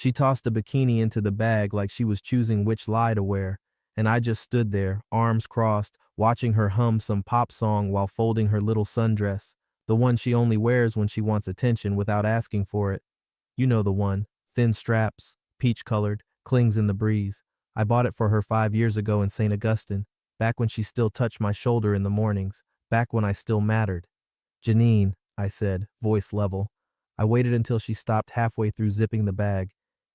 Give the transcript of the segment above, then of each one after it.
She tossed a bikini into the bag like she was choosing which lie to wear, and I just stood there, arms crossed, watching her hum some pop song while folding her little sundress, the one she only wears when she wants attention without asking for it. You know the one, thin straps, peach-colored, clings in the breeze. I bought it for her 5 years ago in St. Augustine, back when she still touched my shoulder in the mornings, back when I still mattered. Janine, I said, voice level. I waited until she stopped halfway through zipping the bag.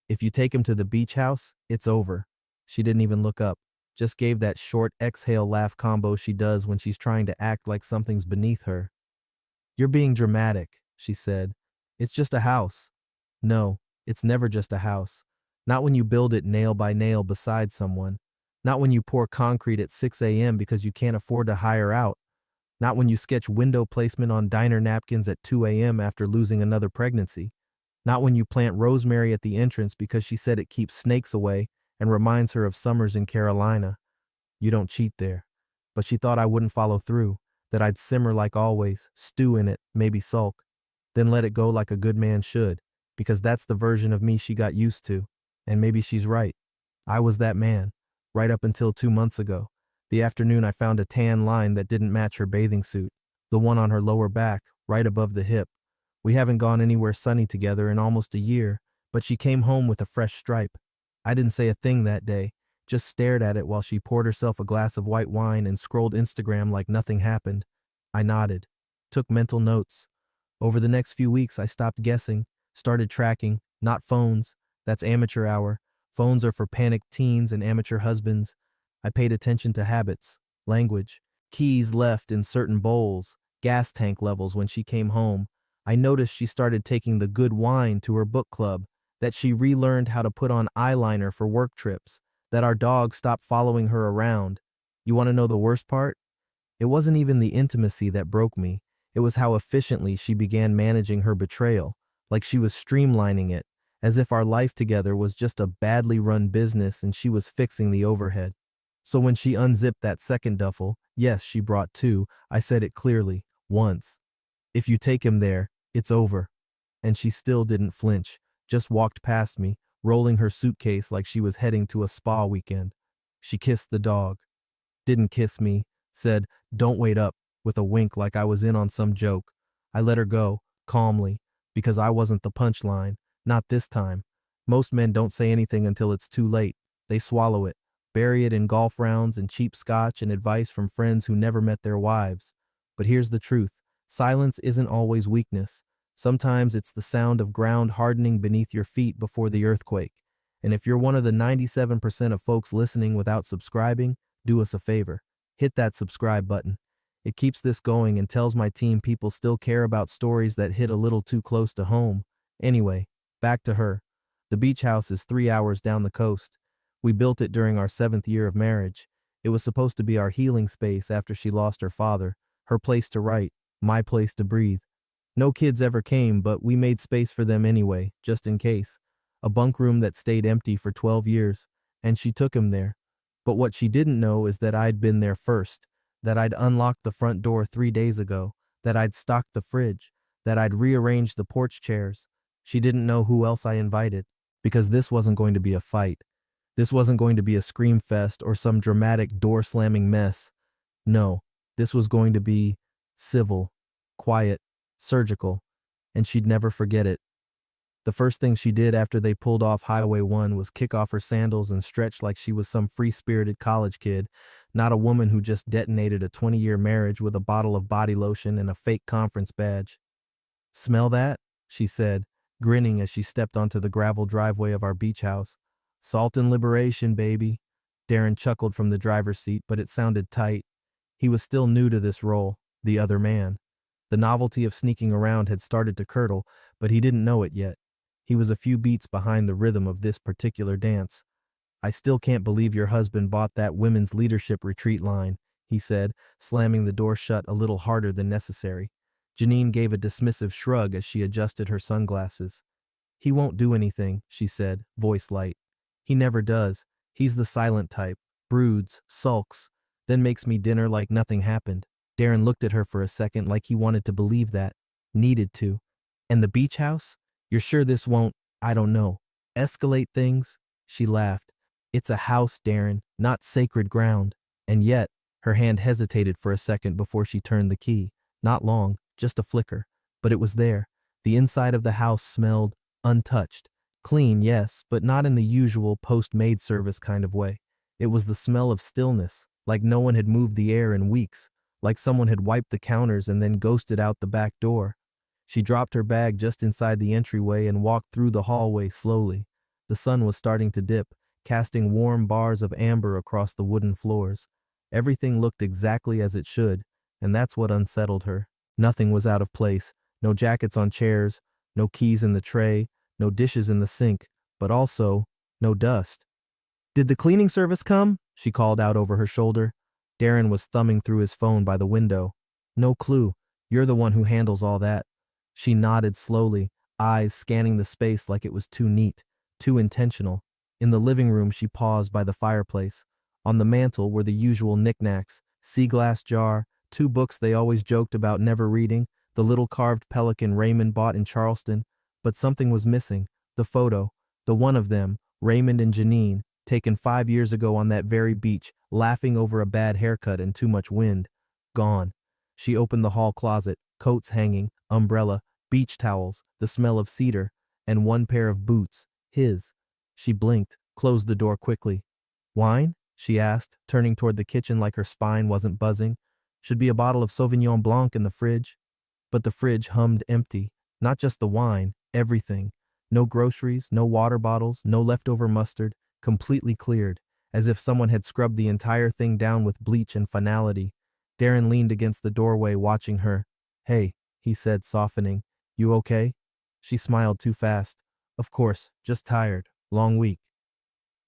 If you take him to the beach house, it's over. She didn't even look up, just gave that short exhale laugh combo she does when she's trying to act like something's beneath her. You're being dramatic, she said. It's just a house. No, it's never just a house. Not when you build it nail by nail beside someone. Not when you pour concrete at 6 a.m. because you can't afford to hire out. Not when you sketch window placement on diner napkins at 2 a.m. after losing another pregnancy. Not when you plant rosemary at the entrance because she said it keeps snakes away and reminds her of summers in Carolina. You don't cheat there. But she thought I wouldn't follow through, that I'd simmer like always, stew in it, maybe sulk, then let it go like a good man should, because that's the version of me she got used to. And maybe she's right. I was that man, right up until 2 months ago. The afternoon I found a tan line that didn't match her bathing suit, the one on her lower back, right above the hip. We haven't gone anywhere sunny together in almost a year, but she came home with a fresh stripe. I didn't say a thing that day, just stared at it while she poured herself a glass of white wine and scrolled Instagram like nothing happened. I nodded, took mental notes. Over the next few weeks I stopped guessing, started tracking, not phones. That's amateur hour. Phones are for panicked teens and amateur husbands. I paid attention to habits, language, keys left in certain bowls, gas tank levels when she came home. I noticed she started taking the good wine to her book club, that she relearned how to put on eyeliner for work trips, that our dog stopped following her around. You want to know the worst part? It wasn't even the intimacy that broke me. It was how efficiently she began managing her betrayal, like she was streamlining it, as if our life together was just a badly run business and she was fixing the overhead. So when she unzipped that second duffel, yes, she brought two, I said it clearly, once. If you take him there, it's over. And she still didn't flinch, just walked past me, rolling her suitcase like she was heading to a spa weekend. She kissed the dog. Didn't kiss me, said, "Don't wait up," with a wink like I was in on some joke. I let her go, calmly, because I wasn't the punchline, not this time. Most men don't say anything until it's too late. They swallow it, bury it in golf rounds and cheap scotch and advice from friends who never met their wives. But here's the truth. Silence isn't always weakness. Sometimes it's the sound of ground hardening beneath your feet before the earthquake. And if you're one of the 97% of folks listening without subscribing, do us a favor. Hit that subscribe button. It keeps this going and tells my team people still care about stories that hit a little too close to home. Anyway, back to her. The beach house is 3 hours down the coast. We built it during our 7th year of marriage. It was supposed to be our healing space after she lost her father, her place to write, my place to breathe. No kids ever came, but we made space for them anyway, just in case. A bunk room that stayed empty for 12 years, and she took him there. But what she didn't know is that I'd been there first, that I'd unlocked the front door 3 days ago, that I'd stocked the fridge, that I'd rearranged the porch chairs. She didn't know who else I invited, because this wasn't going to be a fight. This wasn't going to be a scream fest or some dramatic door-slamming mess. No, this was going to be civil, quiet, surgical, and she'd never forget it. The first thing she did after they pulled off Highway 1 was kick off her sandals and stretch like she was some free-spirited college kid, not a woman who just detonated a 20-year marriage with a bottle of body lotion and a fake conference badge. "Smell that?" she said, grinning as she stepped onto the gravel driveway of our beach house. "Salt and liberation, baby." Darren chuckled from the driver's seat, but it sounded tight. He was still new to this role, the other man. The novelty of sneaking around had started to curdle, but he didn't know it yet. He was a few beats behind the rhythm of this particular dance. "I still can't believe your husband bought that women's leadership retreat line," he said, slamming the door shut a little harder than necessary. Janine gave a dismissive shrug as she adjusted her sunglasses. "He won't do anything," she said, voice light. "He never does. He's the silent type, broods, sulks, then makes me dinner like nothing happened." Darren looked at her for a second like he wanted to believe that, needed to. "And the beach house? You're sure this won't, I don't know." Escalate things? She laughed. It's a house, Darren, not sacred ground. And yet, her hand hesitated for a second before she turned the key. Not long, just a flicker. But it was there. The inside of the house smelled untouched. Clean, yes, but not in the usual post-maid service kind of way. It was the smell of stillness, like no one had moved the air in weeks, like someone had wiped the counters and then ghosted out the back door. She dropped her bag just inside the entryway and walked through the hallway slowly. The sun was starting to dip, casting warm bars of amber across the wooden floors. Everything looked exactly as it should, and that's what unsettled her. Nothing was out of place. No jackets on chairs, no keys in the tray, no dishes in the sink, but also no dust. "Did the cleaning service come?" she called out over her shoulder. Darren was thumbing through his phone by the window. "No clue. You're the one who handles all that." She nodded slowly, eyes scanning the space like it was too neat, too intentional. In the living room, she paused by the fireplace. On the mantel were the usual knickknacks: sea glass jar, 2 books they always joked about never reading, the little carved pelican Raymond bought in Charleston. But something was missing. The photo, the one of them, Raymond and Janine, taken 5 years ago on that very beach, laughing over a bad haircut and too much wind. Gone. She opened the hall closet, coats hanging, umbrella, beach towels, the smell of cedar, and 1 pair of boots, his. She blinked, closed the door quickly. "Wine?" she asked, turning toward the kitchen like her spine wasn't buzzing. "Should be a bottle of Sauvignon Blanc in the fridge." But the fridge hummed empty. Not just the wine, everything. No groceries, no water bottles, no leftover mustard, completely cleared, as if someone had scrubbed the entire thing down with bleach and finality. Darren leaned against the doorway, watching her. "Hey," he said, softening. "You okay?" She smiled too fast. "Of course, just tired. Long week."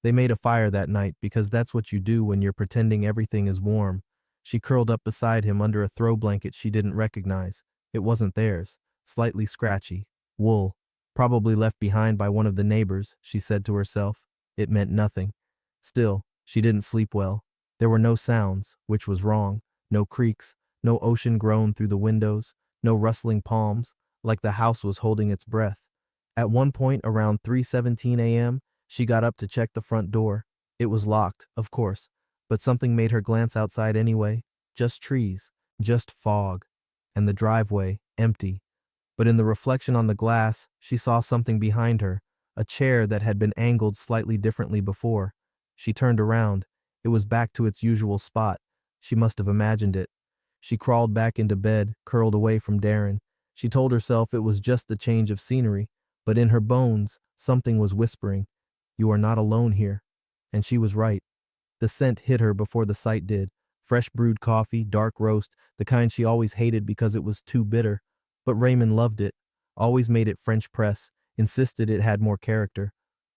They made a fire that night because that's what you do when you're pretending everything is warm. She curled up beside him under a throw blanket she didn't recognize. It wasn't theirs. Slightly scratchy. Wool. Probably left behind by one of the neighbors, she said to herself. It meant nothing. Still, she didn't sleep well. There were no sounds, which was wrong. No creaks, no ocean groan through the windows, no rustling palms, like the house was holding its breath. At one point around 3:17 a.m., she got up to check the front door. It was locked, of course, but something made her glance outside anyway. Just trees, just fog, and the driveway, empty. But in the reflection on the glass, she saw something behind her, a chair that had been angled slightly differently before. She turned around. It was back to its usual spot. She must have imagined it. She crawled back into bed, curled away from Darren. She told herself it was just the change of scenery, but in her bones, something was whispering, "You are not alone here." And she was right. The scent hit her before the sight did. Fresh brewed coffee, dark roast, the kind she always hated because it was too bitter. But Raymond loved it, always made it French press, insisted it had more character,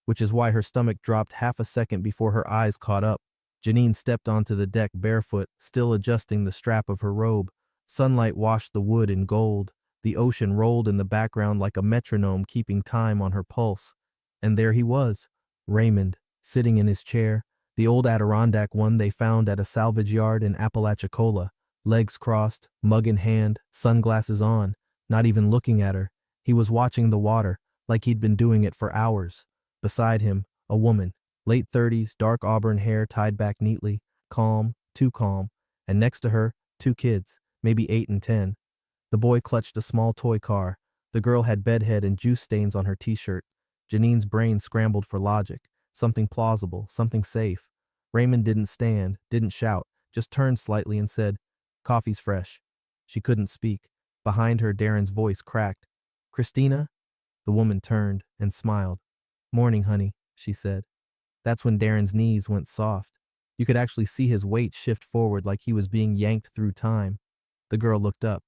which is why her stomach dropped half a second before her eyes caught up. Janine stepped onto the deck barefoot, still adjusting the strap of her robe. Sunlight washed the wood in gold. The ocean rolled in the background like a metronome keeping time on her pulse. And there he was, Raymond, sitting in his chair, the old Adirondack one they found at a salvage yard in Apalachicola, legs crossed, mug in hand, sunglasses on, not even looking at her. He was watching the water, like he'd been doing it for hours. Beside him, a woman, late 30s, dark auburn hair tied back neatly, calm, too calm, and next to her, 2 kids, maybe 8 and 10. The boy clutched a small toy car. The girl had bedhead and juice stains on her t-shirt. Janine's brain scrambled for logic, something plausible, something safe. Raymond didn't stand, didn't shout, just turned slightly and said, "Coffee's fresh." She couldn't speak. Behind her, Darren's voice cracked. "Christina?" The woman turned and smiled. "Morning, honey," she said. That's when Darren's knees went soft. You could actually see his weight shift forward like he was being yanked through time. The girl looked up.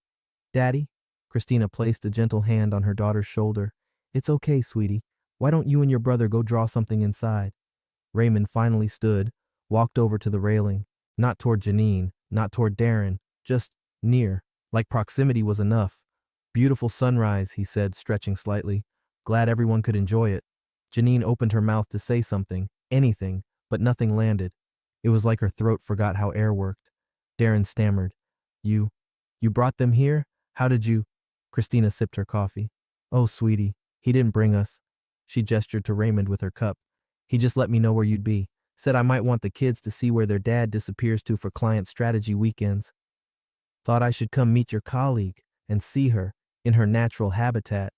"Daddy?" Christina placed a gentle hand on her daughter's shoulder. "It's okay, sweetie. Why don't you and your brother go draw something inside?" Raymond finally stood, walked over to the railing. Not toward Janine, not toward Darren, just near, like proximity was enough. "Beautiful sunrise," he said, stretching slightly. "Glad everyone could enjoy it." Janine opened her mouth to say something, anything, but nothing landed. It was like her throat forgot how air worked. Darren stammered. You brought them here? How did you?" Christina sipped her coffee. "Oh, sweetie, he didn't bring us. She gestured to Raymond with her cup. He just let me know where you'd be. Said I might want the kids to see where their dad disappears to for client strategy weekends. Thought I should come meet your colleague and see her in her natural habitat.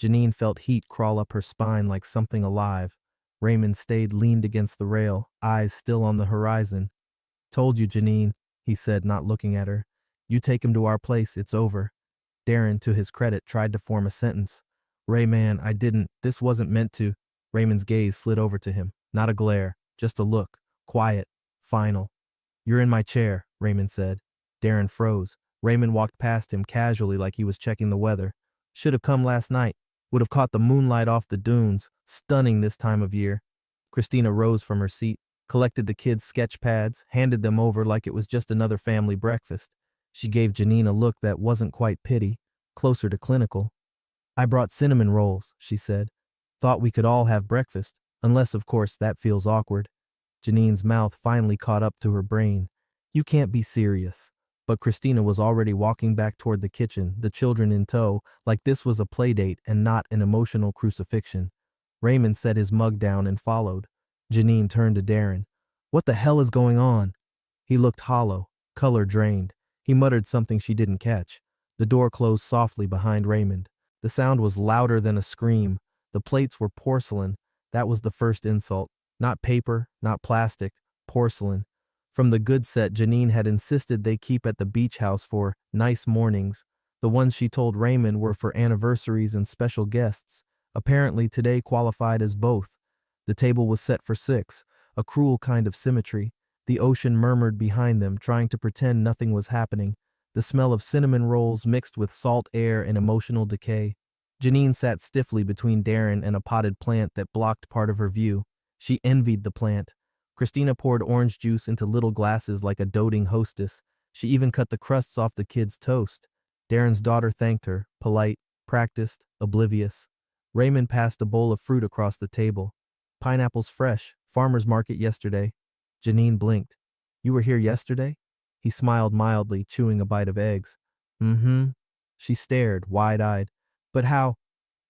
Janine felt heat crawl up her spine like something alive. Raymond stayed leaned against the rail, eyes still on the horizon. Told you, Janine, he said, not looking at her. You take him to our place, it's over. Darren, to his credit, tried to form a sentence. Ray, man, I didn't. This wasn't meant to. Raymond's gaze slid over to him. Not a glare, just a look. Quiet. Final. You're in my chair, Raymond said. Darren froze. Raymond walked past him casually like he was checking the weather. Should have come last night. Would have caught the moonlight off the dunes. Stunning this time of year. Christina rose from her seat, collected the kids' sketch pads, handed them over like it was just another family breakfast. She gave Janine a look that wasn't quite pity, closer to clinical. I brought cinnamon rolls, she said. Thought we could all have breakfast, unless, of course, that feels awkward. Janine's mouth finally caught up to her brain. You can't be serious. But Christina was already walking back toward the kitchen, the children in tow, like this was a playdate and not an emotional crucifixion. Raymond set his mug down and followed. Janine turned to Darren. What the hell is going on? He looked hollow, color drained. He muttered something she didn't catch. The door closed softly behind Raymond. The sound was louder than a scream. The plates were porcelain. That was the first insult. Not paper, not plastic, porcelain. From the good set Janine had insisted they keep at the beach house for nice mornings. The ones she told Raymond were for anniversaries and special guests. Apparently today qualified as both. The table was set for 6, a cruel kind of symmetry. The ocean murmured behind them, trying to pretend nothing was happening. The smell of cinnamon rolls mixed with salt air and emotional decay. Janine sat stiffly between Darren and a potted plant that blocked part of her view. She envied the plant. Christina poured orange juice into little glasses like a doting hostess. She even cut the crusts off the kids' toast. Darren's daughter thanked her, polite, practiced, oblivious. Raymond passed a bowl of fruit across the table. Pineapples fresh, farmer's market yesterday. Janine blinked. You were here yesterday? He smiled mildly, chewing a bite of eggs. Mm-hmm. She stared, wide-eyed. But how?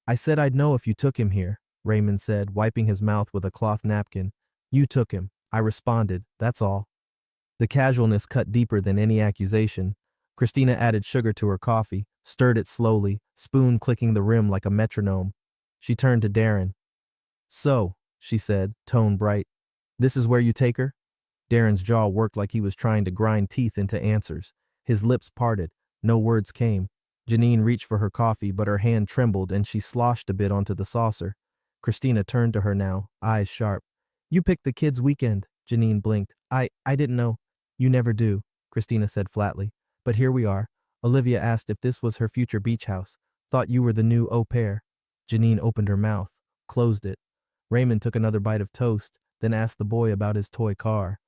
I said I'd know if you took him here, Raymond said, wiping his mouth with a cloth napkin. You took him. I responded, that's all. The casualness cut deeper than any accusation. Christina added sugar to her coffee, stirred it slowly, spoon clicking the rim like a metronome. She turned to Darren. So, she said, tone bright, this is where you take her? Darren's jaw worked like he was trying to grind teeth into answers. His lips parted. No words came. Janine reached for her coffee, but her hand trembled and she sloshed a bit onto the saucer. Christina turned to her now, eyes sharp. You picked the kids' weekend, Janine blinked. I didn't know. You never do, Christina said flatly. But here we are. Olivia asked if this was her future beach house. Thought you were the new au pair. Janine opened her mouth, closed it. Raymond took another bite of toast, then asked the boy about his toy car.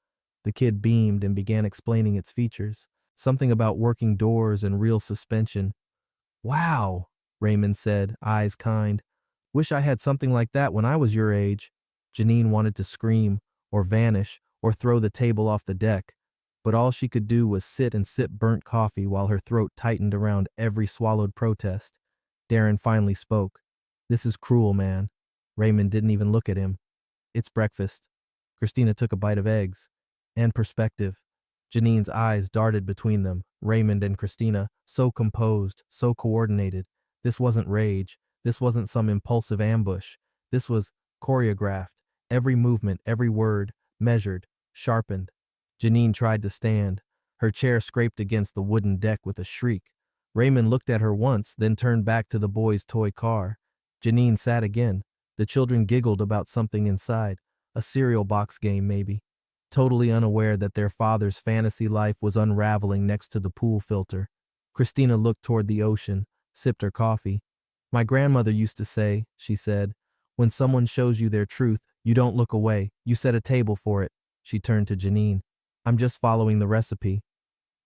The kid beamed and began explaining its features. Something about working doors and real suspension. Wow, Raymond said, eyes kind. Wish I had something like that when I was your age. Janine wanted to scream, or vanish, or throw the table off the deck. But all she could do was sit and sip burnt coffee while her throat tightened around every swallowed protest. Darren finally spoke. This is cruel, man. Raymond didn't even look at him. It's breakfast. Christina took a bite of eggs. And perspective. Janine's eyes darted between them, Raymond and Christina, so composed, so coordinated. This wasn't rage. This wasn't some impulsive ambush. This was choreographed. Every movement, every word, measured, sharpened. Janine tried to stand. Her chair scraped against the wooden deck with a shriek. Raymond looked at her once, then turned back to the boy's toy car. Janine sat again. The children giggled about something inside. A cereal box game, maybe. Totally unaware that their father's fantasy life was unraveling next to the pool filter. Christina looked toward the ocean, sipped her coffee. My grandmother used to say, she said, when someone shows you their truth, you don't look away, you set a table for it. She turned to Janine. I'm just following the recipe.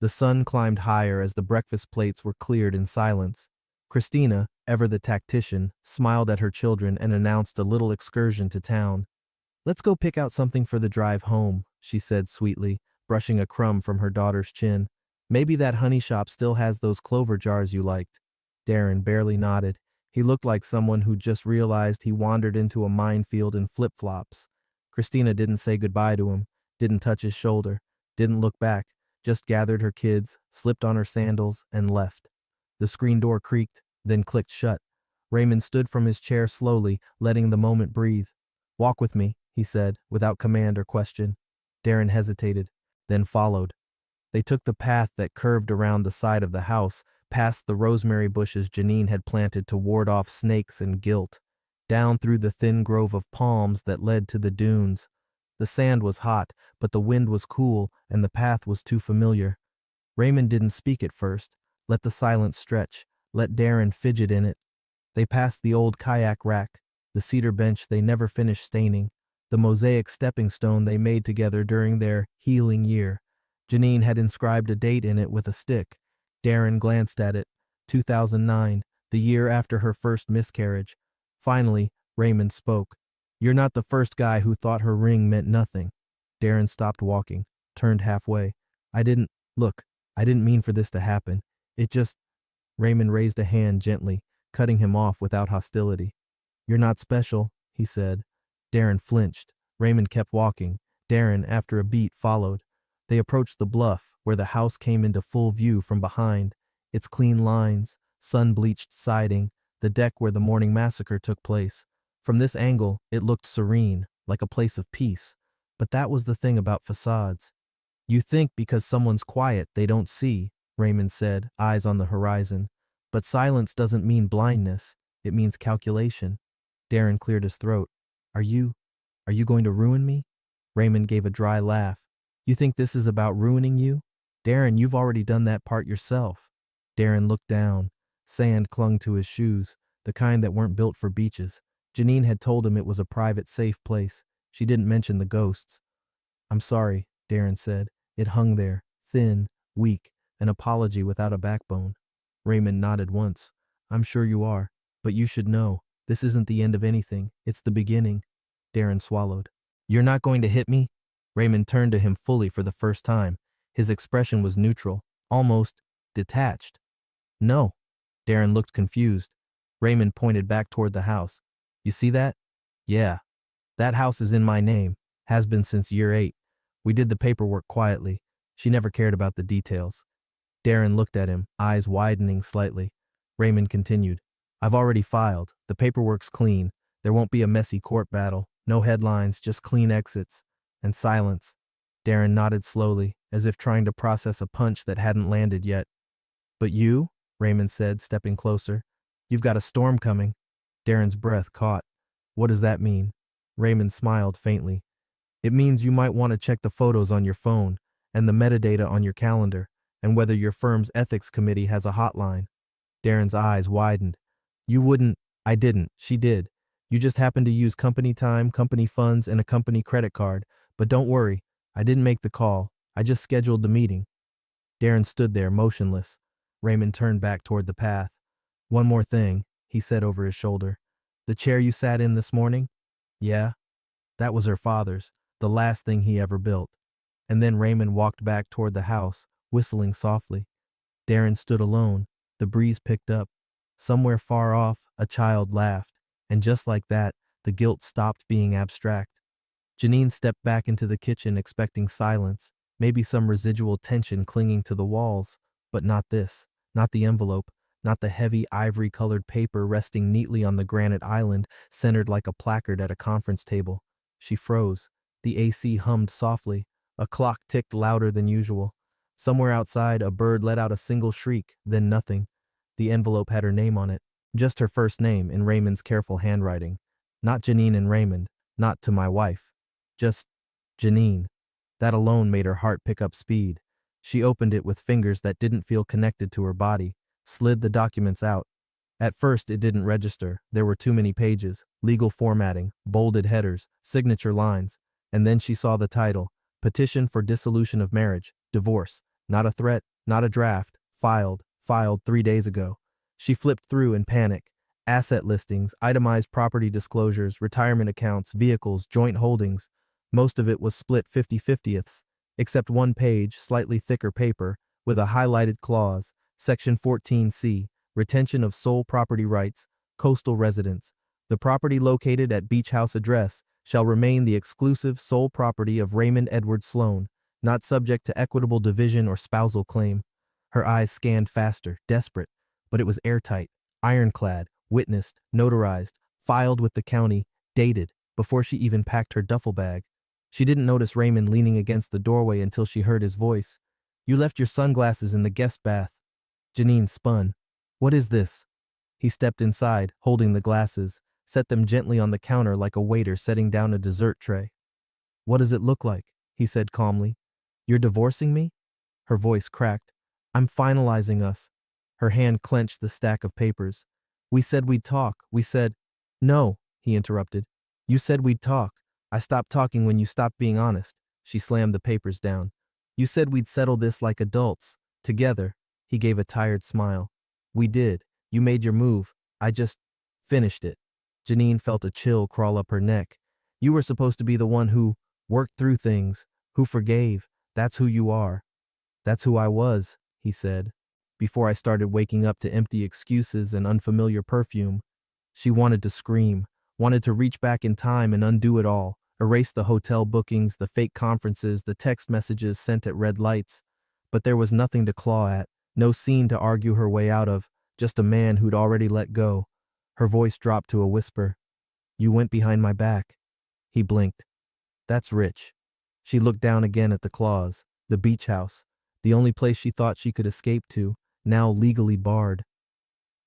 The sun climbed higher as the breakfast plates were cleared in silence. Christina, ever the tactician, smiled at her children and announced a little excursion to town. Let's go pick out something for the drive home, she said sweetly, brushing a crumb from her daughter's chin. Maybe that honey shop still has those clover jars you liked. Darren barely nodded. He looked like someone who just realized he wandered into a minefield in flip-flops. Christina didn't say goodbye to him, didn't touch his shoulder, didn't look back, just gathered her kids, slipped on her sandals, and left. The screen door creaked, then clicked shut. Raymond stood from his chair slowly, letting the moment breathe. "Walk with me," he said, without command or question. Darren hesitated, then followed. They took the path that curved around the side of the house, past the rosemary bushes Janine had planted to ward off snakes and guilt, down through the thin grove of palms that led to the dunes. The sand was hot, but the wind was cool, and the path was too familiar. Raymond didn't speak at first, let the silence stretch, let Darren fidget in it. They passed the old kayak rack, the cedar bench they never finished staining, the mosaic stepping stone they made together during their healing year. Janine had inscribed a date in it with a stick. Darren glanced at it. 2009, the year after her first miscarriage. Finally, Raymond spoke. "You're not the first guy who thought her ring meant nothing." Darren stopped walking, turned halfway. I didn't mean for this to happen. It just—" Raymond raised a hand gently, cutting him off without hostility. "You're not special," he said. Darren flinched. Raymond kept walking. Darren, after a beat, followed. They approached the bluff, where the house came into full view from behind. Its clean lines, sun-bleached siding, the deck where the morning massacre took place. From this angle, it looked serene, like a place of peace. But that was the thing about facades. "You think because someone's quiet they don't see," Raymond said, eyes on the horizon. "But silence doesn't mean blindness. It means calculation." Darren cleared his throat. Are you going to ruin me?" Raymond gave a dry laugh. "You think this is about ruining you? Darren, you've already done that part yourself." Darren looked down. Sand clung to his shoes, the kind that weren't built for beaches. Janine had told him it was a private, safe place. She didn't mention the ghosts. "I'm sorry," Darren said. It hung there, thin, weak, an apology without a backbone. Raymond nodded once. "I'm sure you are, but you should know. This isn't the end of anything. It's the beginning." Darren swallowed. "You're not going to hit me?" Raymond turned to him fully for the first time. His expression was neutral, almost detached. "No." Darren looked confused. Raymond pointed back toward the house. "You see that?" "Yeah. That house is in my name. Has been since year 8. We did the paperwork quietly. She never cared about the details." Darren looked at him, eyes widening slightly. Raymond continued. "I've already filed. The paperwork's clean. There won't be a messy court battle. No headlines, just clean exits." And silence. Darren nodded slowly, as if trying to process a punch that hadn't landed yet. "But you?" Raymond said, stepping closer. "You've got a storm coming." Darren's breath caught. "What does that mean?" Raymond smiled faintly. "It means you might want to check the photos on your phone, and the metadata on your calendar, and whether your firm's ethics committee has a hotline." Darren's eyes widened. "You wouldn't—" "I didn't. She did. You just happened to use company time, company funds, and a company credit card. But don't worry, I didn't make the call. I just scheduled the meeting." Darren stood there, motionless. Raymond turned back toward the path. "One more thing," he said over his shoulder. "The chair you sat in this morning?" "Yeah." "That was her father's, the last thing he ever built." And then Raymond walked back toward the house, whistling softly. Darren stood alone. The breeze picked up. Somewhere far off, a child laughed. And just like that, the guilt stopped being abstract. Janine stepped back into the kitchen expecting silence, maybe some residual tension clinging to the walls. But not this, not the envelope, not the heavy ivory-colored paper resting neatly on the granite island, centered like a placard at a conference table. She froze. The AC hummed softly. A clock ticked louder than usual. Somewhere outside, a bird let out a single shriek, then nothing. The envelope had her name on it. Just her first name in Raymond's careful handwriting. Not Janine and Raymond, not to my wife. Just Janine. That alone made her heart pick up speed. She opened it with fingers that didn't feel connected to her body, slid the documents out. At first, it didn't register. There were too many pages, legal formatting, bolded headers, signature lines. And then she saw the title, Petition for Dissolution of Marriage, Divorce. Not a threat, not a draft. Filed 3 days ago. She flipped through in panic. Asset listings, itemized property disclosures, retirement accounts, vehicles, joint holdings. Most of it was split 50/50ths, except one page, slightly thicker paper, with a highlighted clause, Section 14C, Retention of Sole Property Rights, Coastal Residence. The property located at Beach House address shall remain the exclusive sole property of Raymond Edward Sloan, not subject to equitable division or spousal claim. Her eyes scanned faster, desperate, but it was airtight, ironclad, witnessed, notarized, filed with the county, dated, before she even packed her duffel bag. She didn't notice Raymond leaning against the doorway until she heard his voice. "You left your sunglasses in the guest bath." Janine spun. "What is this?" He stepped inside, holding the glasses, set them gently on the counter like a waiter setting down a dessert tray. "What does it look like?" he said calmly. "You're divorcing me?" Her voice cracked. "I'm finalizing us." Her hand clenched the stack of papers. "We said we'd talk. We said—" "No," he interrupted. "You said we'd talk. I stopped talking when you stopped being honest." She slammed the papers down. "You said we'd settle this like adults, together." He gave a tired smile. "We did. You made your move. I just finished it." Janine felt a chill crawl up her neck. "You were supposed to be the one who worked through things, who forgave. That's who you are." "That's who I was," he said, "before I started waking up to empty excuses and unfamiliar perfume." She wanted to scream, wanted to reach back in time and undo it all, erase the hotel bookings, the fake conferences, the text messages sent at red lights. But there was nothing to claw at, no scene to argue her way out of, just a man who'd already let go. Her voice dropped to a whisper. "You went behind my back." He blinked. "That's rich." She looked down again at the claws, the beach house, the only place she thought she could escape to, now legally barred.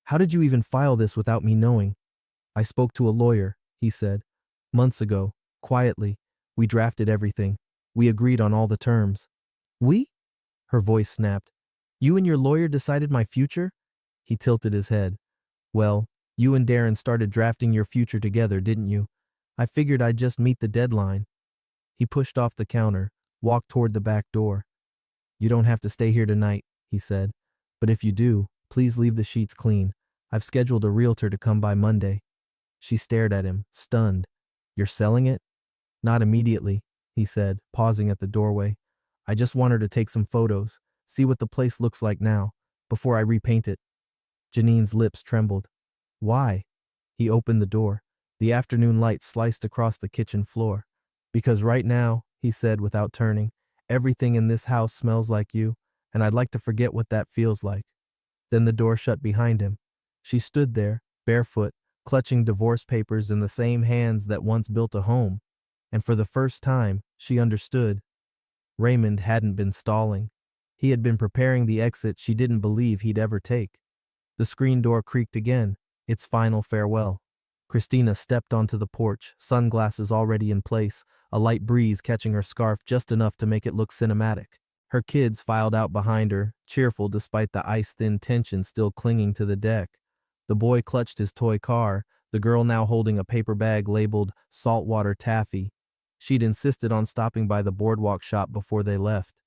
"How did you even file this without me knowing?" "I spoke to a lawyer," he said. "Months ago, quietly. We drafted everything. We agreed on all the terms." "We?" Her voice snapped. "You and your lawyer decided my future?" He tilted his head. "Well, you and Darren started drafting your future together, didn't you? I figured I'd just meet the deadline." He pushed off the counter, walked toward the back door. "You don't have to stay here tonight," he said. "But if you do, please leave the sheets clean. I've scheduled a realtor to come by Monday." She stared at him, stunned. "You're selling it?" "Not immediately," he said, pausing at the doorway. "I just want her to take some photos, see what the place looks like now, before I repaint it." Janine's lips trembled. "Why?" He opened the door. The afternoon light sliced across the kitchen floor. "Because right now," he said without turning, "everything in this house smells like you, and I'd like to forget what that feels like." Then the door shut behind him. She stood there, barefoot, clutching divorce papers in the same hands that once built a home. And for the first time, she understood. Raymond hadn't been stalling. He had been preparing the exit she didn't believe he'd ever take. The screen door creaked again, its final farewell. Christina stepped onto the porch, sunglasses already in place, a light breeze catching her scarf just enough to make it look cinematic. Her kids filed out behind her, cheerful despite the ice-thin tension still clinging to the deck. The boy clutched his toy car, the girl now holding a paper bag labeled saltwater taffy. She'd insisted on stopping by the boardwalk shop before they left.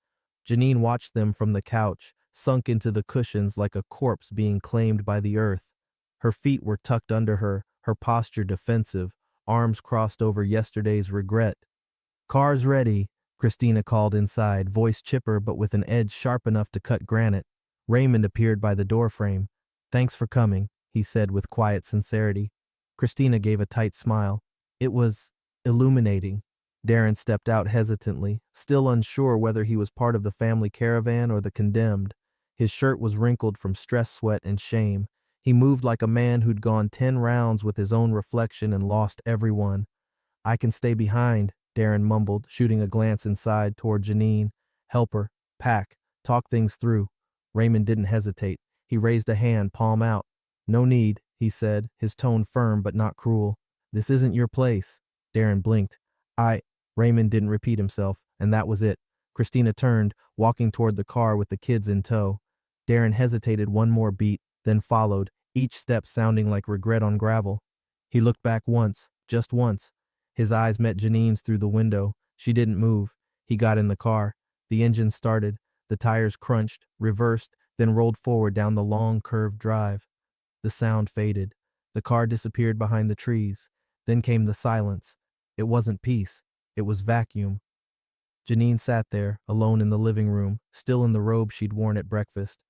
Janine watched them from the couch, sunk into the cushions like a corpse being claimed by the earth. Her feet were tucked under her posture defensive, arms crossed over yesterday's regret. "Car's ready," Christina called inside, voice chipper but with an edge sharp enough to cut granite. Raymond appeared by the doorframe. "Thanks for coming," he said with quiet sincerity. Christina gave a tight smile. It was illuminating. Darren stepped out hesitantly, still unsure whether he was part of the family caravan or the condemned. His shirt was wrinkled from stress, sweat, and shame. He moved like a man who'd gone 10 rounds with his own reflection and lost every one. "I can stay behind," Darren mumbled, shooting a glance inside toward Janine. "Help her, pack, talk things through." Raymond didn't hesitate. He raised a hand, palm out. "No need," he said, his tone firm but not cruel. "This isn't your place." Darren blinked. Raymond didn't repeat himself, and that was it. Christina turned, walking toward the car with the kids in tow. Darren hesitated one more beat, then followed, each step sounding like regret on gravel. He looked back once, just once. His eyes met Janine's through the window. She didn't move. He got in the car. The engine started. The tires crunched, reversed, then rolled forward down the long, curved drive. The sound faded. The car disappeared behind the trees. Then came the silence. It wasn't peace. It was vacuum. Janine sat there, alone in the living room, still in the robe she'd worn at breakfast.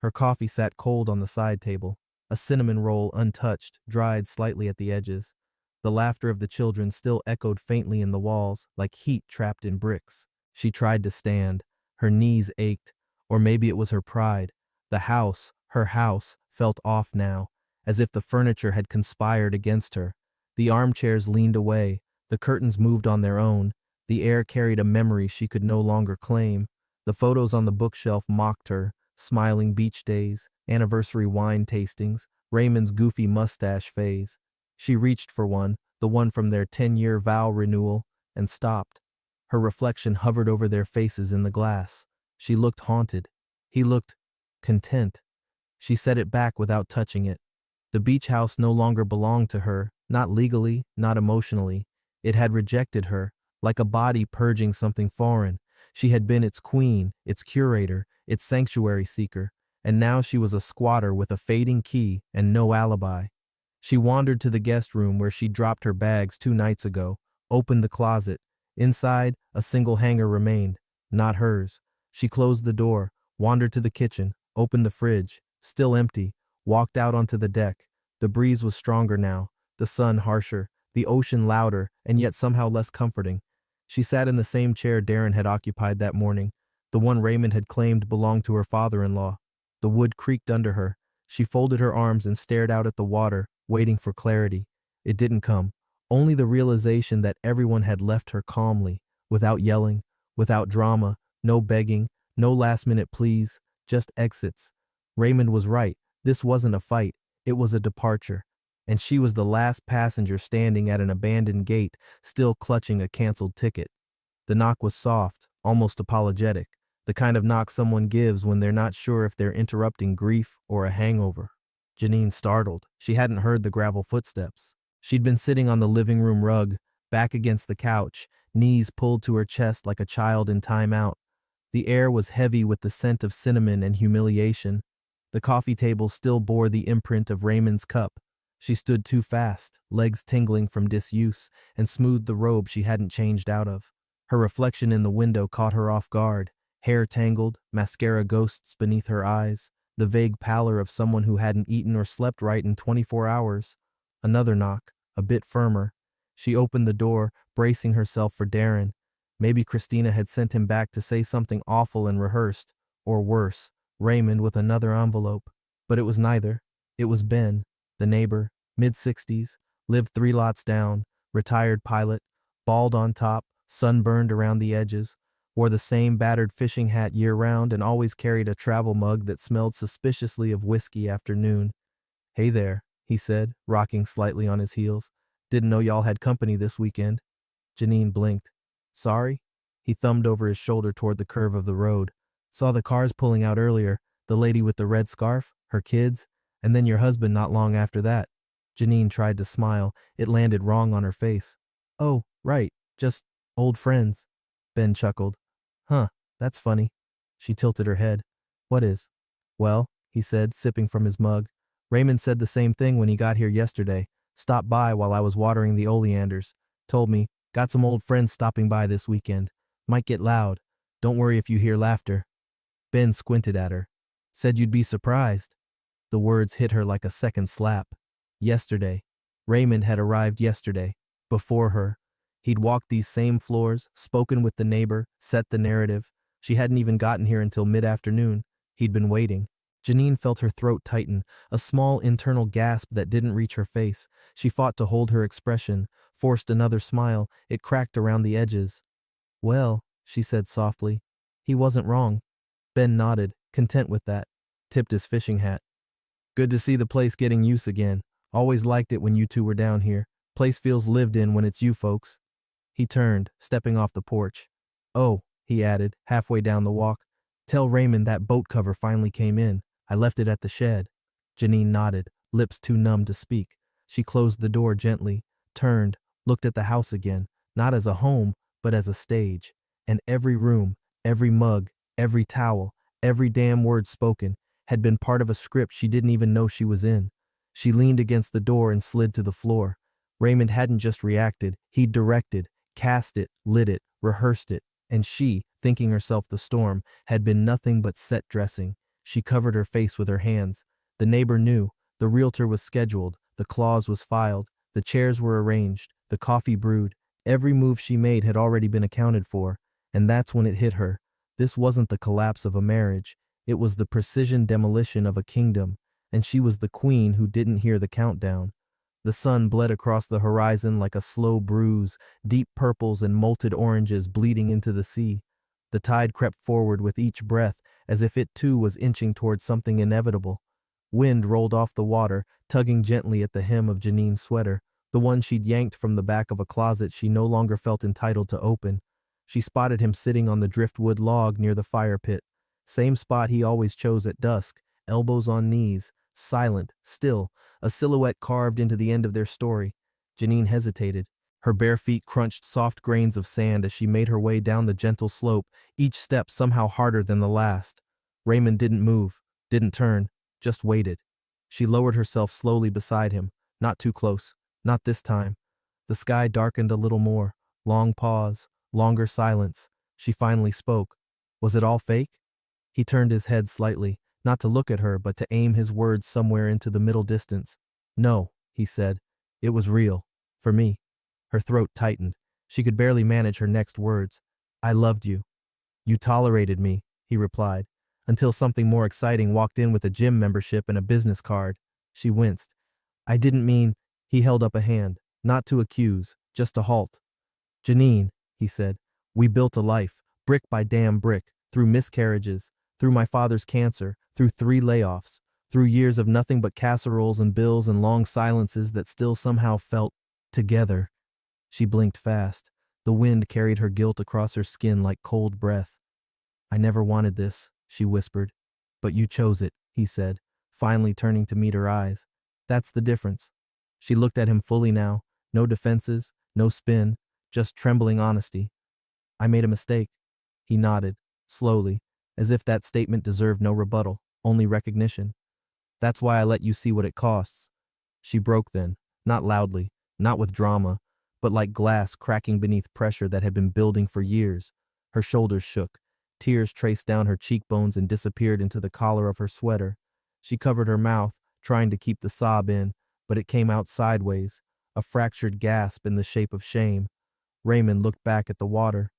Her coffee sat cold on the side table. a cinnamon roll untouched, dried slightly at the edges. The laughter of the children still echoed faintly in the walls, like heat trapped in bricks. She tried to stand. Her knees ached, or maybe it was her pride. The house, her house, felt off now, as if the furniture had conspired against her. The armchairs leaned away, the curtains moved on their own, the air carried a memory she could no longer claim. The photos on the bookshelf mocked her, smiling beach days, anniversary wine tastings, Raymond's goofy mustache phase. She reached for one, the one from their 10-year vow renewal, and stopped. Her reflection hovered over their faces in the glass. She looked haunted. He looked content. She set it back without touching it. The beach house no longer belonged to her, not legally, not emotionally. It had rejected her, like a body purging something foreign. She had been its queen, its curator, its sanctuary seeker, and now she was a squatter with a fading key and no alibi. She wandered to the guest room where she dropped her bags 2 nights ago, opened the closet. Inside, a single hanger remained, not hers. She closed the door, wandered to the kitchen, opened the fridge, still empty, walked out onto the deck. The breeze was stronger now, the sun harsher, the ocean louder, and yet somehow less comforting. She sat in the same chair Darren had occupied that morning, the one Raymond had claimed belonged to her father-in-law. The wood creaked under her. She folded her arms and stared out at the water, waiting for clarity. It didn't come. Only the realization that everyone had left her calmly, without yelling, without drama, no begging, no last-minute pleas, just exits. Raymond was right. This wasn't a fight. It was a departure. And she was the last passenger standing at an abandoned gate, still clutching a canceled ticket. The knock was soft, almost apologetic, the kind of knock someone gives when they're not sure if they're interrupting grief or a hangover. Janine startled. She hadn't heard the gravel footsteps. She'd been sitting on the living room rug, back against the couch, knees pulled to her chest like a child in timeout. The air was heavy with the scent of cinnamon and humiliation. The coffee table still bore the imprint of Raymond's cup. She stood too fast, legs tingling from disuse, and smoothed the robe she hadn't changed out of. Her reflection in the window caught her off guard, hair tangled, mascara ghosts beneath her eyes, the vague pallor of someone who hadn't eaten or slept right in 24 hours. Another knock, a bit firmer. She opened the door, bracing herself for Darren. Maybe Christina had sent him back to say something awful and rehearsed, or worse, Raymond with another envelope. But it was neither. It was Ben, the neighbor, mid-60s, lived 3 lots down, retired pilot, bald on top, sunburned around the edges, wore the same battered fishing hat year-round and always carried a travel mug that smelled suspiciously of whiskey after noon. "Hey there," he said, rocking slightly on his heels. "Didn't know y'all had company this weekend." Janine blinked. "Sorry?" He thumbed over his shoulder toward the curve of the road. "Saw the cars pulling out earlier, the lady with the red scarf, her kids, and then your husband not long after that." Janine tried to smile. It landed wrong on her face. "Oh, right, just old friends." Ben chuckled. "Huh, that's funny." She tilted her head. "What is?" "Well," he said, sipping from his mug, "Raymond said the same thing when he got here yesterday. Stopped by while I was watering the oleanders. Told me, got some old friends stopping by this weekend. Might get loud. Don't worry if you hear laughter." Ben squinted at her. "Said you'd be surprised." The words hit her like a second slap. Yesterday. Raymond had arrived yesterday, before her. He'd walked these same floors, spoken with the neighbor, set the narrative. She hadn't even gotten here until mid-afternoon. He'd been waiting. Janine felt her throat tighten, a small internal gasp that didn't reach her face. She fought to hold her expression, forced another smile. It cracked around the edges. "Well," she said softly, "he wasn't wrong." Ben nodded, content with that, tipped his fishing hat. "Good to see the place getting use again. Always liked it when you two were down here. Place feels lived in when it's you folks." He turned, stepping off the porch. "Oh," he added, halfway down the walk, "tell Raymond that boat cover finally came in. I left it at the shed." Janine nodded, lips too numb to speak. She closed the door gently, turned, looked at the house again, not as a home, but as a stage. And every room, every mug, every towel, every damn word spoken, had been part of a script she didn't even know she was in. She leaned against the door and slid to the floor. Raymond hadn't just reacted, he'd directed, cast it, lit it, rehearsed it, and she, thinking herself the storm, had been nothing but set dressing. She covered her face with her hands. The neighbor knew. The realtor was scheduled, the clause was filed, the chairs were arranged, the coffee brewed. Every move she made had already been accounted for, and that's when it hit her. This wasn't the collapse of a marriage, it was the precision demolition of a kingdom, and she was the queen who didn't hear the countdown. The sun bled across the horizon like a slow bruise, deep purples and molted oranges bleeding into the sea. The tide crept forward with each breath, as if it too was inching toward something inevitable. Wind rolled off the water, tugging gently at the hem of Janine's sweater, the one she'd yanked from the back of a closet she no longer felt entitled to open. She spotted him sitting on the driftwood log near the fire pit, same spot he always chose at dusk, elbows on knees, silent, still, a silhouette carved into the end of their story. Janine hesitated. Her bare feet crunched soft grains of sand as she made her way down the gentle slope, each step somehow harder than the last. Raymond didn't move, didn't turn, just waited. She lowered herself slowly beside him, not too close, not this time. The sky darkened a little more, long pause, longer silence. She finally spoke. Was it all fake? He turned his head slightly, not to look at her but to aim his words somewhere into the middle distance. No, he said. It was real. For me. Her throat tightened. She could barely manage her next words. I loved you. You tolerated me, he replied, until something more exciting walked in with a gym membership and a business card. She winced. I didn't mean, he held up a hand, not to accuse, just to halt. Janine, he said, we built a life, brick by damn brick, through miscarriages, through my father's cancer, through 3 layoffs, through years of nothing but casseroles and bills and long silences that still somehow felt together. She blinked fast. The wind carried her guilt across her skin like cold breath. I never wanted this, she whispered. But you chose it, he said, finally turning to meet her eyes. That's the difference. She looked at him fully now, no defenses, no spin, just trembling honesty. I made a mistake. He nodded, slowly, as if that statement deserved no rebuttal, only recognition. That's why I let you see what it costs. She broke then, not loudly, not with drama, but like glass cracking beneath pressure that had been building for years. Her shoulders shook. Tears traced down her cheekbones and disappeared into the collar of her sweater. She covered her mouth, trying to keep the sob in, but it came out sideways, a fractured gasp in the shape of shame. Raymond looked back at the water.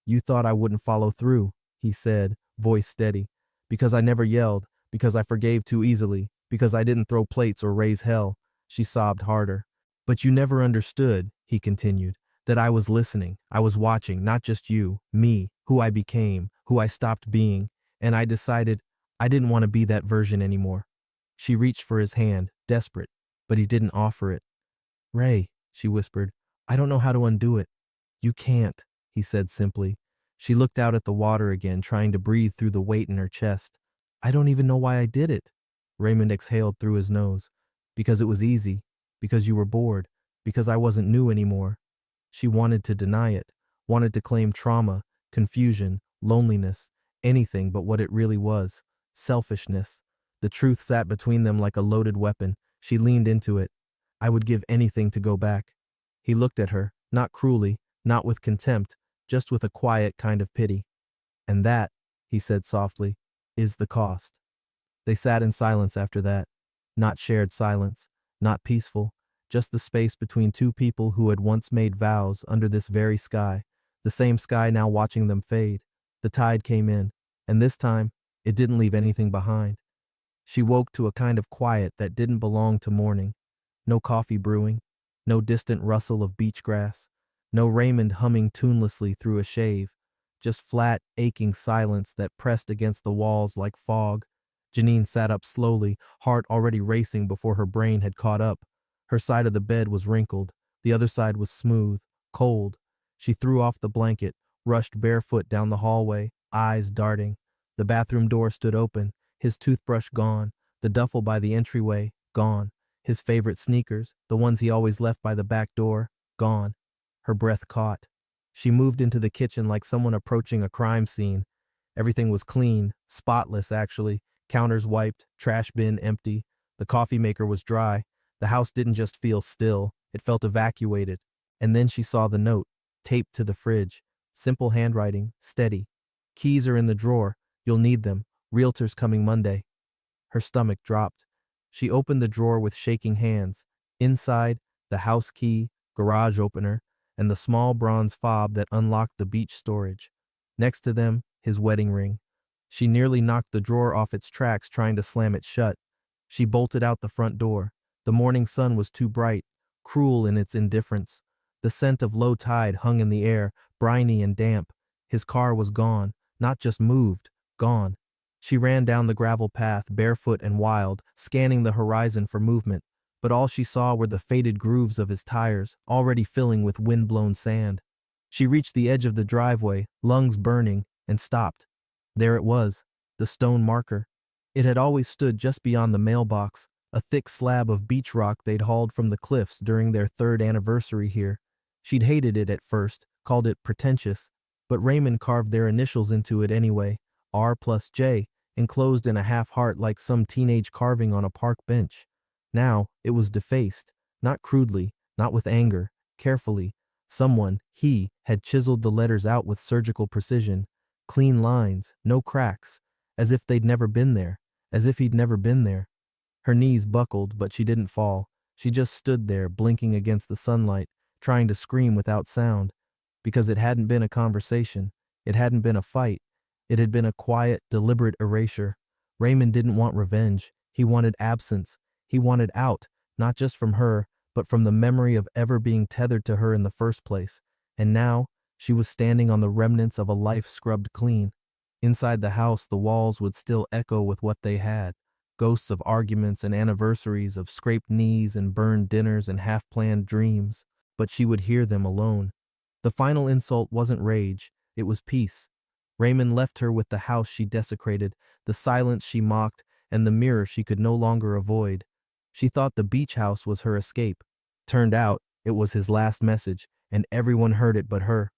You thought I wouldn't follow through, he said, voice steady. Because I never yelled, because I forgave too easily, because I didn't throw plates or raise hell. She sobbed harder. But you never understood, he continued, that I was listening, I was watching, not just you, me, who I became, who I stopped being, and I decided I didn't want to be that version anymore. She reached for his hand, desperate, but he didn't offer it. Ray, she whispered, I don't know how to undo it. You can't, he said simply. She looked out at the water again, trying to breathe through the weight in her chest. I don't even know why I did it. Raymond exhaled through his nose. Because it was easy. Because you were bored. Because I wasn't new anymore. She wanted to deny it, wanted to claim trauma, confusion, loneliness, anything but what it really was. Selfishness. The truth sat between them like a loaded weapon. She leaned into it. I would give anything to go back. He looked at her, not cruelly, not with contempt, just with a quiet kind of pity. And that, he said softly, is the cost. They sat in silence after that. Not shared silence, not peaceful, just the space between two people who had once made vows under this very sky, the same sky now watching them fade. The tide came in, and this time, it didn't leave anything behind. She woke to a kind of quiet that didn't belong to morning. No coffee brewing, no distant rustle of beach grass, no Raymond humming tunelessly through a shave, just flat, aching silence that pressed against the walls like fog. Janine sat up slowly, heart already racing before her brain had caught up. Her side of the bed was wrinkled, the other side was smooth, cold. She threw off the blanket, rushed barefoot down the hallway, eyes darting. The bathroom door stood open, his toothbrush gone, the duffel by the entryway, gone. His favorite sneakers, the ones he always left by the back door, gone. Her breath caught. She moved into the kitchen like someone approaching a crime scene. Everything was clean, spotless actually, counters wiped, trash bin empty. The coffee maker was dry. The house didn't just feel still, it felt evacuated. And then she saw the note, taped to the fridge. Simple handwriting, steady. Keys are in the drawer. You'll need them. Realtor's coming Monday. Her stomach dropped. She opened the drawer with shaking hands. Inside, the house key, garage opener, and the small bronze fob that unlocked the beach storage. Next to them, his wedding ring. She nearly knocked the drawer off its tracks trying to slam it shut. She bolted out the front door. The morning sun was too bright, cruel in its indifference. The scent of low tide hung in the air, briny and damp. His car was gone, not just moved, gone. She ran down the gravel path, barefoot and wild, scanning the horizon for movement, but all she saw were the faded grooves of his tires, already filling with wind-blown sand. She reached the edge of the driveway, lungs burning, and stopped. There it was, the stone marker. It had always stood just beyond the mailbox, a thick slab of beach rock they'd hauled from the cliffs during their 3rd anniversary here. She'd hated it at first, called it pretentious, but Raymond carved their initials into it anyway, R+J, enclosed in a half-heart like some teenage carving on a park bench. Now, it was defaced, not crudely, not with anger, carefully. Someone, he, had chiseled the letters out with surgical precision. Clean lines, no cracks, as if they'd never been there, as if he'd never been there. Her knees buckled, but she didn't fall. She just stood there, blinking against the sunlight, trying to scream without sound. Because it hadn't been a conversation. It hadn't been a fight. It had been a quiet, deliberate erasure. Raymond didn't want revenge. He wanted absence. He wanted out, not just from her, but from the memory of ever being tethered to her in the first place. And now, she was standing on the remnants of a life scrubbed clean. Inside the house, the walls would still echo with what they had. Ghosts of arguments and anniversaries, of scraped knees and burned dinners and half-planned dreams. But she would hear them alone. The final insult wasn't rage, it was peace. Raymond left her with the house she desecrated, the silence she mocked, and the mirror she could no longer avoid. She thought the beach house was her escape. Turned out, it was his last message, and everyone heard it but her.